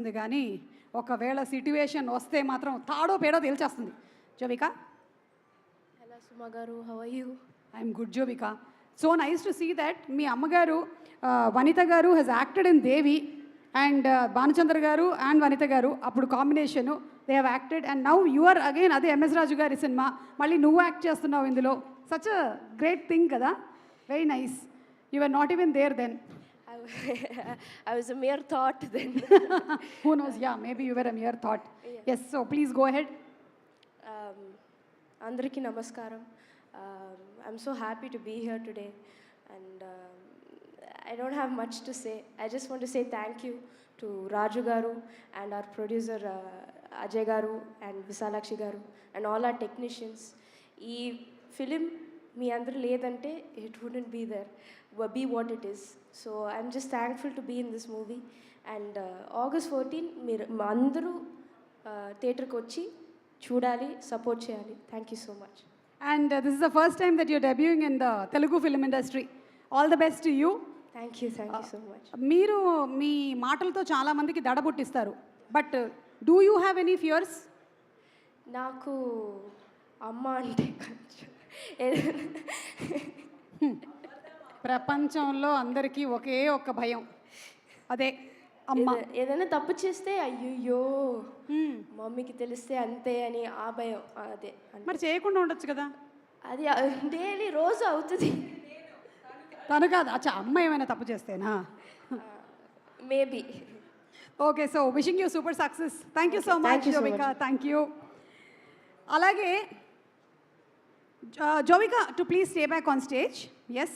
ఉంది కానీ ఒకవేళ సిట్యుయేషన్ వస్తే మాత్రం తాడో పేడో తేల్చేస్తుంది. జోవిక, hello Suma garu, how are you? I'm good Jovika. So nice to see that మీ అమ్మగారు Vanitha garu has acted in Devi and Bhanuchandra garu and Vanitha garu అప్పుడు combination they have acted and now you are again అదే ఎంఎస్ రాజు గారి సినిమా మళ్ళీ నువ్వు యాక్ట్ చేస్తున్నావు ఇందులో. సచ్ అ గ్రేట్ థింగ్ కదా, very nice. You are not even there then. I was a mere thought then. Who knows? Yeah, maybe you were a mere thought. Yeah. Yes, so please go ahead. Andariki namaskaram. I'm so happy to be here today, and I don't have much to say. I just want to say thank you to Raju garu and our producer Ajay garu and Visalakshi garu and all our technicians. Ee film మీ అందరూ లేదంటే it wouldn't be there, be what it is. So I'm just thankful to be in this movie. And August 14 మీరు అందరూ థియేటర్కి వచ్చి చూడాలి, support చేయాలి. Thank you so much. And this is the first time that you're debuting in the Telugu film industry. All the best to you. Thank you so much. మీరు మీ మాటలతో చాలా మందికి దడ పుట్టిస్తారు, but do you have any fears? నాకు అమ్మ అంటే కొంచెం ప్రపంచంలో అందరికీ ఒకే ఒక్క భయం, అదే అమ్మ. ఏదైనా తప్పు చేస్తే అయ్యో మమ్మీకి తెలిస్తే అంతే అని ఆ భయం. అదే మరి చేయకుండా ఉండొచ్చు కదా. అది డైలీ రోజు అవుతుంది. తను కాదు, అచ్చా అమ్మ ఏమైనా తప్పు చేస్తేనా? Maybe. Okay, so wishing you super success. Thank you so much Jovika. Thank you. అలాగే Jovika, to please stay back on stage. Yes.